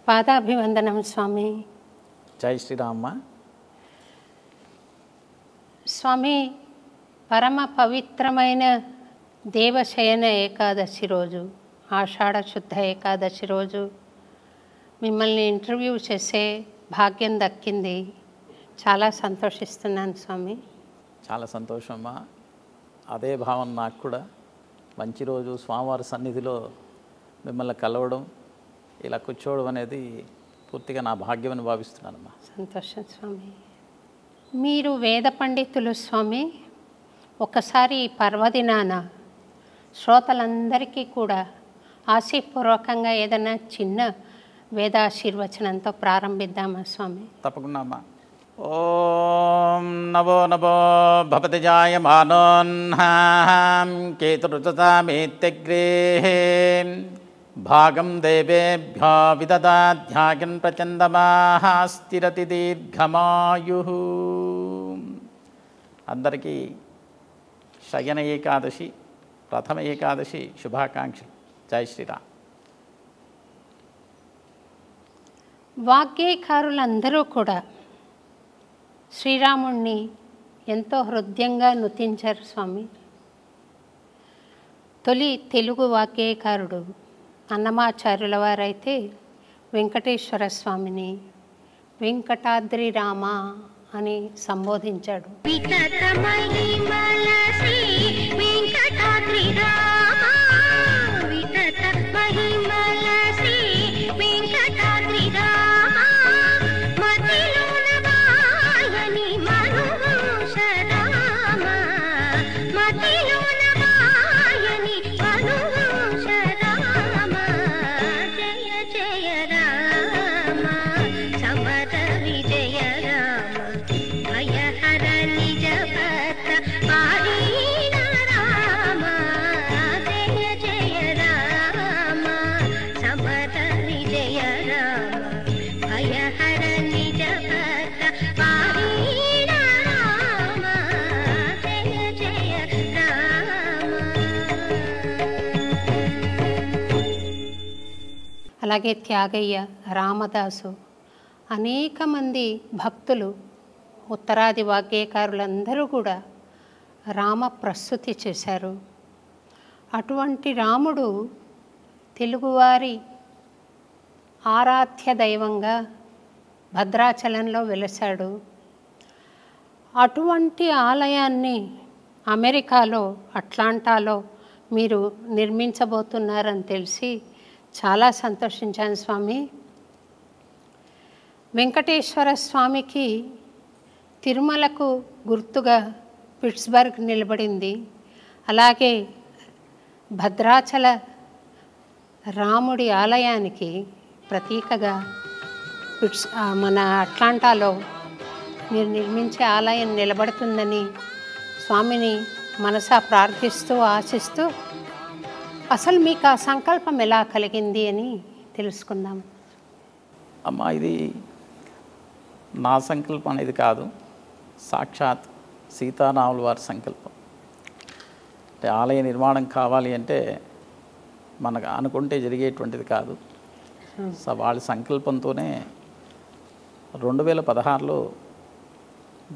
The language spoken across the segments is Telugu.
పాదాభివందనం స్వామి. జై శ్రీరామ్మ. స్వామి, పరమ పవిత్రమైన దేవశయన ఏకాదశి రోజు, ఆషాఢ శుద్ధ ఏకాదశి రోజు మిమ్మల్ని ఇంటర్వ్యూ చేసే భాగ్యం దక్కింది. చాలా సంతోషిస్తున్నాను స్వామి. చాలా సంతోషమ్మా. అదే భావన నాకు కూడా. మంచి రోజు స్వామివారి సన్నిధిలో మిమ్మల్ని కలవడం, ఇలా కూర్చోవడం అనేది పూర్తిగా నా భాగ్యమని భావిస్తున్నానమ్మా. సంతోషం స్వామి. మీరు వేద పండితులు స్వామి. ఒకసారి ఈ పర్వదినాన శ్రోతలందరికీ కూడా ఆశీపూర్వకంగా ఏదైనా చిన్న వేదాశీర్వచనంతో ప్రారంభిద్దామా స్వామి? తప్పకుండా అమ్మా. ఓం నవో నవో భవతి జాయమానోన్హాం కేతురుచతామేత్యగ్రే భాగం దేవేభ్యో విదదాధ్యాయన్ ప్రచందమాః స్థిరతి దీర్ఘమాయుః. అందరికీ శయన ఏకాదశి, ప్రథమ ఏకాదశి శుభాకాంక్షలు. జై శ్రీరామ్. వాగ్గేయకారులందరూ కూడా శ్రీరాముణ్ణి ఎంతో హృదయంగా నుతించారు స్వామి. తొలి తెలుగు వాగ్గేయకారుడు అన్నమాచార్యుల వారైతే వెంకటేశ్వర స్వామిని వెంకటాద్రి రామ అని సంబోధించాడు. అలాగే త్యాగయ్య, రామదాసు, అనేక మంది భక్తులు, ఉత్తరాది వాగ్గేయకారులందరూ కూడా రామ ప్రస్తుతి చేశారు. అటువంటి రాముడు తెలుగువారి ఆరాధ్య దైవంగా భద్రాచలంలో వెలిశాడు. అటువంటి ఆలయాన్ని అమెరికాలో అట్లాంటాలో మీరు నిర్మించబోతున్నారని తెలిసి చాలా సంతోషించాను స్వామి. వెంకటేశ్వర స్వామికి తిరుమలకు గుర్తుగా పిట్స్బర్గ్ నిలబడింది. అలాగే భద్రాచల రాముడి ఆలయానికి ప్రతీకగా మన అట్లాంటాలో మీరు నిర్మించే ఆలయం నిలబడుతుందని స్వామిని మనసా ప్రార్థిస్తూ ఆశిస్తూ, అసలు మీకు ఆ సంకల్పం ఎలా కలిగింది అని తెలుసుకుందాం. అమ్మా, ఇది నా సంకల్పం అనేది కాదు, సాక్షాత్ సీతారాముల వారి సంకల్పం. అంటే ఆలయ నిర్మాణం కావాలి అంటే మనకు అనుకుంటే జరిగేటువంటిది కాదు. సో వాళ్ళ సంకల్పంతోనే 2016లో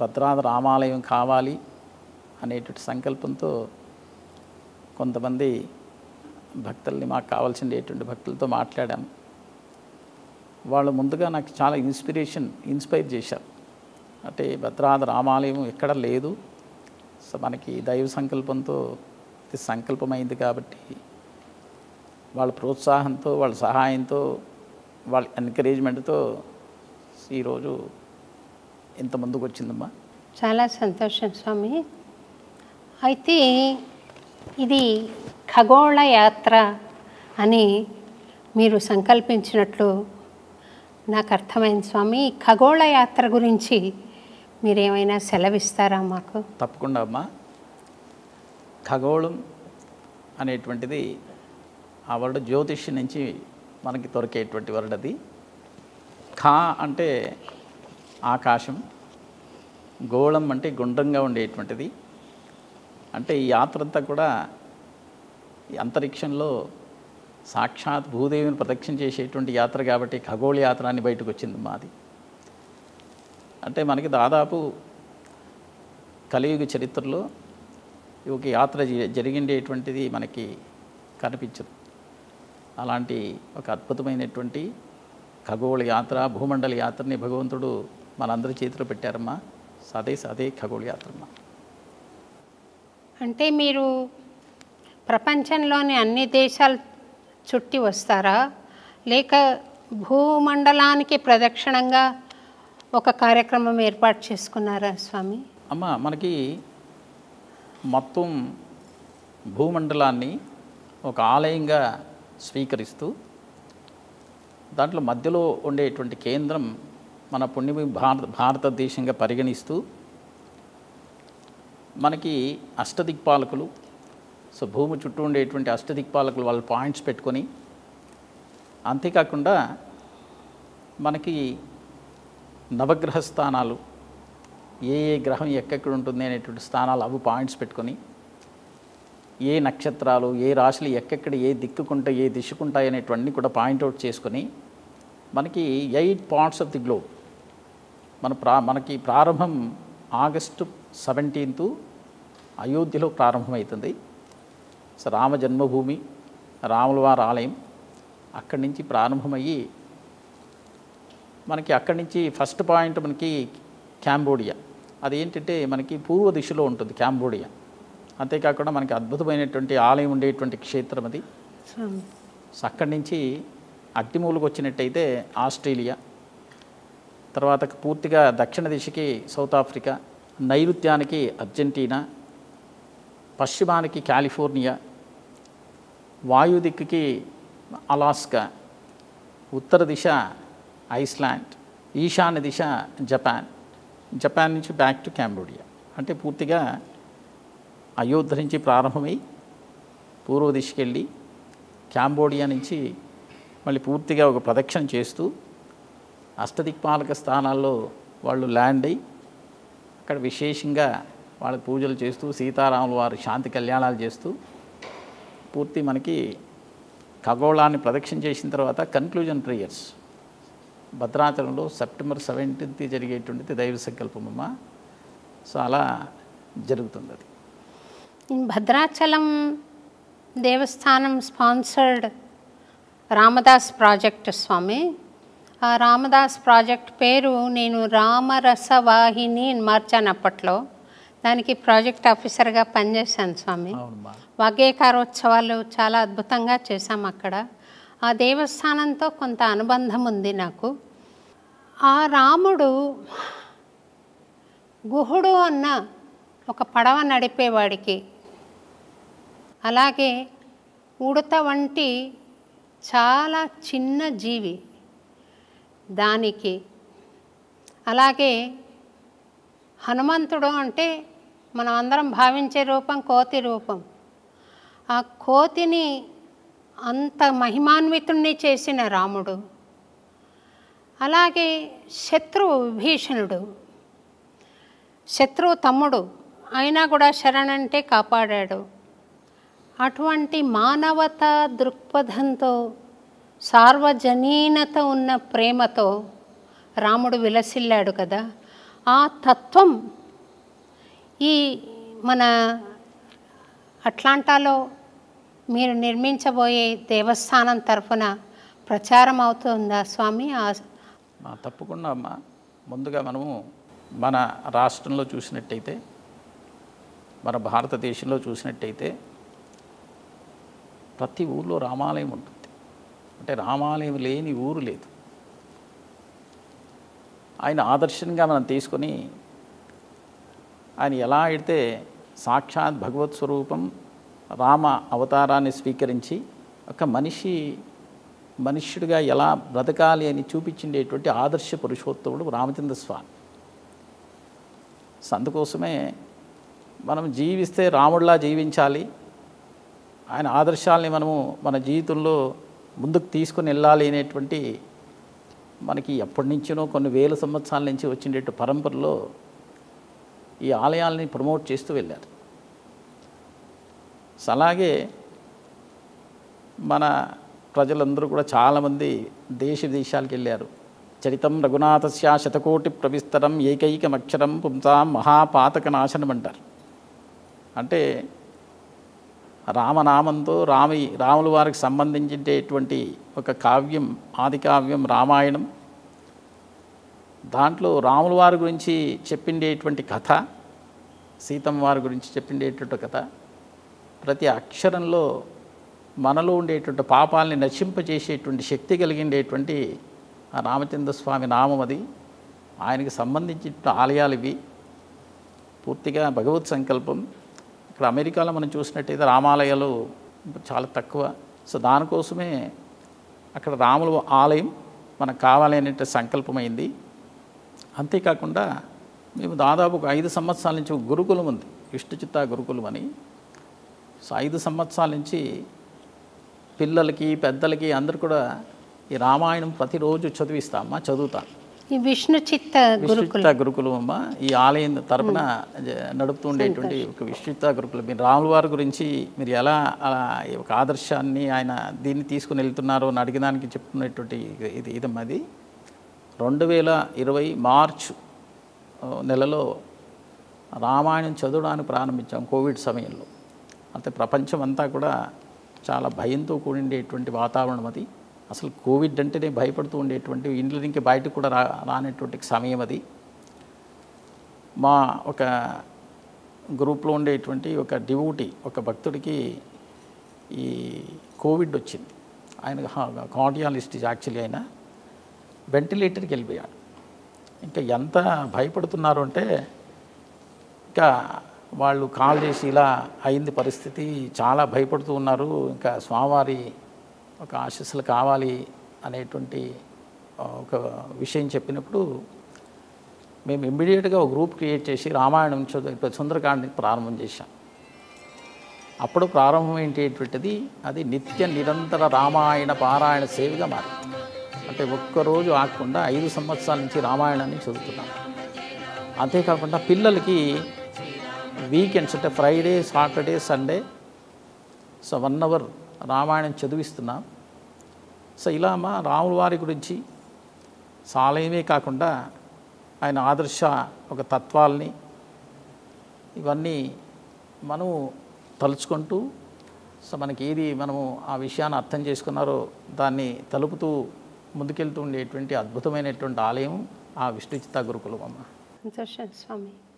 భద్రాద్రి రామాలయం కావాలి అనేటువంటి సంకల్పంతో కొంతమంది భక్తుల్ని, మాకు కావాల్సినటువంటి భక్తులతో మాట్లాడాము. వాళ్ళు ముందుగా నాకు చాలా ఇన్స్పైర్ చేశారు. అంటే భద్రాద్రి రామాలయం ఎక్కడ లేదు, సో మనకి దైవ సంకల్పంతో ఇది సంకల్పమైంది కాబట్టి వాళ్ళ ప్రోత్సాహంతో, వాళ్ళ సహాయంతో, వాళ్ళ ఎంకరేజ్మెంట్తో ఈరోజు ఇంత ముందుకు వచ్చిందమ్మా. చాలా సంతోషం స్వామి. అయితే ఇది ఖగోళ యాత్ర అని మీరు సంకల్పించినట్లు నాకు అర్థమైంది స్వామి. ఖగోళ యాత్ర గురించి మీరేమైనా సెలవిస్తారా మాకు? తప్పకుండా అమ్మా. ఖగోళం అనేటువంటిది ఆ వర్డ్ జ్యోతిష్యం నుంచి మనకి దొరికేటువంటి వర్డ్ అది. ఖా అంటే ఆకాశం, గోళం అంటే గుండ్రంగా ఉండేటువంటిది. అంటే ఈ యాత్ర అంతా కూడా ఈ అంతరిక్షంలో సాక్షాత్ భూదేవిని ప్రదక్షిణ చేసేటువంటి యాత్ర కాబట్టి ఖగోళ యాత్ర అని బయటకు వచ్చింది మాది. అంటే మనకి దాదాపు కలియుగ చరిత్రలో ఒక యాత్ర జరిగిండేటువంటిది మనకి కనిపించదు. అలాంటి ఒక అద్భుతమైనటువంటి ఖగోళ యాత్ర, భూమండల యాత్రని భగవంతుడు మనందరి చేతిలో పెట్టారమ్మా. అదే ఖగోళ యాత్రమ్మా. అంటే మీరు ప్రపంచంలోని అన్ని దేశాలు చుట్టి వస్తారా, లేక భూమండలానికి ప్రదక్షిణంగా ఒక కార్యక్రమం ఏర్పాటు చేసుకున్నారా స్వామి? అమ్మ, మనకి మొత్తం భూమండలాన్ని ఒక ఆలయంగా స్వీకరిస్తూ దాంట్లో మధ్యలో ఉండేటువంటి కేంద్రం మన పుణ్యభూమి భారతదేశంగా పరిగణిస్తూ మనకి అష్టదిక్పాలకులు, సో భూమి చుట్టూ ఉండేటువంటి అష్టదిక్పాలకులు వాళ్ళ పాయింట్స్ పెట్టుకొని, అంతేకాకుండా మనకి నవగ్రహ స్థానాలు, ఏ గ్రహం ఎక్కడెక్కడ ఉంటుంది అనేటువంటి స్థానాలు అవి పాయింట్స్ పెట్టుకొని, ఏ నక్షత్రాలు ఏ రాశులు ఎక్కడెక్కడ ఏ దిక్కుకుంటాయి ఏ దిశకుంటాయి అనేటువంటి కూడా పాయింట్అవుట్ చేసుకొని మనకి 8 పార్ట్స్ ఆఫ్ ది గ్లోబ్ మనకి ప్రారంభం ఆగస్టు 17 అయోధ్యలో ప్రారంభమవుతుంది. సో రామ జన్మభూమి, రాముల వారి ఆలయం అక్కడి నుంచి ప్రారంభమయ్యి మనకి అక్కడి నుంచి ఫస్ట్ పాయింట్ మనకి కాంబోడియా. అదేంటంటే మనకి పూర్వ దిశలో ఉంటుంది కాంబోడియా. అంతేకాకుండా మనకి అద్భుతమైనటువంటి ఆలయం ఉండేటువంటి క్షేత్రం అది. సో అక్కడి నుంచి అట్టిమూలకు వచ్చినట్టయితే ఆస్ట్రేలియా, తర్వాత పూర్తిగా దక్షిణ దిశకి సౌత్ ఆఫ్రికా, నైరుత్యానికి అర్జెంటీనా, పశ్చిమానికి కాలిఫోర్నియా, వాయు దిక్కుకి అలాస్కా, ఉత్తర దిశ ఐస్లాండ్, ఈశాన్య దిశ జపాన్ నుంచి బ్యాక్ టు కాంబోడియా. అంటే పూర్తిగా అయోధ్య నుంచి ప్రారంభమై పూర్వ దిశకి వెళ్ళి కాంబోడియా నుంచి మళ్ళీ పూర్తిగా ఒక ప్రదక్షిణ చేస్తూ అష్టదిక్పాలక స్థానాల్లో వాళ్ళు ల్యాండ్ అయ్యి అక్కడ విశేషంగా వాళ్ళకి పూజలు చేస్తూ సీతారాముల వారి శాంతి కళ్యాణాలు చేస్తూ పూర్తి మనకి ఖగోళాన్ని ప్రదక్షిణ చేసిన తర్వాత కన్క్లూజన్ ప్రేయర్స్ భద్రాచలంలో సెప్టెంబర్ 17 జరిగేటువంటిది దైవ సంకల్పమమ్మ. సో అలా జరుగుతుంది. అది భద్రాచలం దేవస్థానం స్పాన్సర్డ్ రామదాస్ ప్రాజెక్ట్ స్వామి. ఆ రామదాస్ ప్రాజెక్ట్ పేరు నేను రామరసవాహిని మార్చాను అప్పట్లో. దానికి ప్రాజెక్ట్ ఆఫీసర్గా పనిచేశాను స్వామి. వాగ్గేయకారోత్సవాలు చాలా అద్భుతంగా చేశాం అక్కడ. ఆ దేవస్థానంతో కొంత అనుబంధం ఉంది నాకు. ఆ రాముడు గుహుడు అన్న ఒక పడవ నడిపేవాడికి, అలాగే ఉడత వంటి చాలా చిన్న జీవి దానికి, అలాగే హనుమంతుడు అంటే మనం అందరం భావించే రూపం కోతి రూపం. ఆ కోతిని అంత మహిమాన్వితుణ్ణి చేసిన రాముడు, అలాగే శత్రువు విభీషణుడు, శత్రువు తమ్ముడు అయినా కూడా శరణంటే కాపాడాడు. అటువంటి మానవతా దృక్పథంతో సార్వజనీనత ఉన్న ప్రేమతో రాముడు విలసిల్లాడు కదా. ఆ తత్వం ఈ మన అట్లాంటాలో మీరు నిర్మించబోయే దేవస్థానం తరఫున ప్రచారం అవుతుందా స్వామి? తప్పకుండా అమ్మా. ముందుగా మనము మన రాష్ట్రంలో చూసినట్టయితే, మన భారతదేశంలో చూసినట్టయితే ప్రతి ఊళ్ళో రామాలయం ఉంటుంది. అంటే రామాలయం లేని ఊరు లేదు. ఆయన ఆదర్శంగా మనం తీసుకొని ఆయన ఎలా అయితే సాక్షాత్ భగవత్ స్వరూపం రామ అవతారాన్ని స్వీకరించి ఒక మనుష్యుడిగా ఎలా బ్రతకాలి అని చూపించిండేటువంటి ఆదర్శ పురుషోత్తముడు రామచంద్ర స్వామి. అందుకోసమే మనం జీవిస్తే రాముడిలా జీవించాలి, ఆయన ఆదర్శాలని మనము మన జీవితంలో ముందుకు తీసుకొని వెళ్ళాలి అనేటువంటి మనకి ఎప్పటి నుంచినో కొన్ని వేల సంవత్సరాల నుంచి వచ్చిండే పరంపరలో ఈ ఆలయాలని ప్రమోట్ చేస్తూ వెళ్ళారు. అలాగే మన ప్రజలందరూ కూడా చాలామంది దేశాలకు వెళ్ళారు. చరితం రఘునాథస్య శతకోటి ప్రవిస్తరం ఏకైకమక్షరం పుంసాం మహాపాతక నాశనం అంటారు. అంటే రామనామంతో రాముల వారికి సంబంధించేటువంటి ఒక కావ్యం, ఆది కావ్యం రామాయణం. దాంట్లో రాముల వారి గురించి చెప్పిండేటువంటి కథ, సీతమ్మ వారి గురించి చెప్పిండేటువంటి కథ, ప్రతి అక్షరంలో మనలో ఉండేటువంటి పాపాలని నశింపజేసేటువంటి శక్తి కలిగిండేటువంటి ఆ రామచంద్ర స్వామి నామం అది. ఆయనకి సంబంధించిన ఆలయాలు ఇవి. పూర్తిగా భగవత్ సంకల్పం. ఇక్కడ అమెరికాలో మనం చూసినట్టయితే రామాలయాలు చాలా తక్కువ. సో దానికోసమే అక్కడ రాముల ఆలయం మనకు కావాలి అనేటువంటి సంకల్పమైంది. అంతేకాకుండా మేము దాదాపు ఒక 5 సంవత్సరాల నుంచి ఒక గురుకులం ఉంది, విష్ణుచిత్త గురుకులం అని. సో 5 సంవత్సరాల నుంచి పిల్లలకి పెద్దలకి అందరు కూడా ఈ రామాయణం ప్రతిరోజు చదువుతాను. ఈ విష్ణుచిత్త గురుకులం అమ్మ ఈ ఆలయం తరపున నడుపుతూ ఉండేటువంటి ఒక విష్ణుచిత్త గురుకులం. మీరు రాముల వారి గురించి మీరు ఎలా ఒక ఆదర్శాన్ని ఆయన దీన్ని తీసుకుని వెళ్తున్నారో అని అడిగడానికి చెప్తున్నటువంటి ఇదమ్మా. అది 2020 మార్చ్ నెలలో రామాయణం చదవడానికి ప్రారంభించాం కోవిడ్ సమయంలో. అంటే ప్రపంచం అంతా కూడా చాలా భయంతో కూడిండేటువంటి వాతావరణం అది. అసలు కోవిడ్ అంటేనే భయపడుతూ ఉండేటువంటి, ఇంట్లో నుంచి బయటకు కూడా రానటువంటి సమయం అది. మా ఒక గ్రూప్లో ఉండేటువంటి ఒక డివోటీ, ఒక భక్తుడికి ఈ కోవిడ్ వచ్చింది. ఆయన కార్డియాలజిస్ట్ యాక్చువల్లీ, ఆయన వెంటిలేటర్కి వెళ్ళిపోయాడు. ఇంకా ఎంత భయపడుతున్నారు అంటే, ఇంకా వాళ్ళు కాల్ చేసి ఇలా అయింది పరిస్థితి, చాలా భయపడుతూ ఉన్నారు, ఇంకా స్వామివారి ఒక ఆశీస్సులు కావాలి అనేటువంటి ఒక విషయం చెప్పినప్పుడు మేము ఇమ్మీడియట్గా ఒక గ్రూప్ క్రియేట్ చేసి రామాయణం సుందరకాండని ప్రారంభం చేశాం. అప్పుడు ప్రారంభం ఏంటేటువంటిది, అది నిత్య నిరంతర రామాయణ పారాయణ సేవగా మారింది. అంటే ఒక్కరోజు ఆగకుండా 5 సంవత్సరాల నుంచి రామాయణాన్ని చదువుతున్నాం. అంతేకాకుండా పిల్లలకి వీకెండ్స్ అంటే Friday, Saturday, Sunday so 1 hour Ramayanam చదివిస్తున్నాం. సో ఇలా మా రాముల వారి గురించి సాలయమే కాకుండా ఆయన ఆదర్శ ఒక తత్వాల్ని ఇవన్నీ మనము తలుచుకుంటూ, సో మనకి ఏది మనము ఆ విషయాన్ని అర్థం చేసుకున్నారో దాన్ని తలుపుతూ ముందుకెళ్తూ ఉండేటువంటి అద్భుతమైనటువంటి ఆలయం ఆ విష్ణుచిత్త గురుకులం అమ్మ. సంతోషం స్వామి.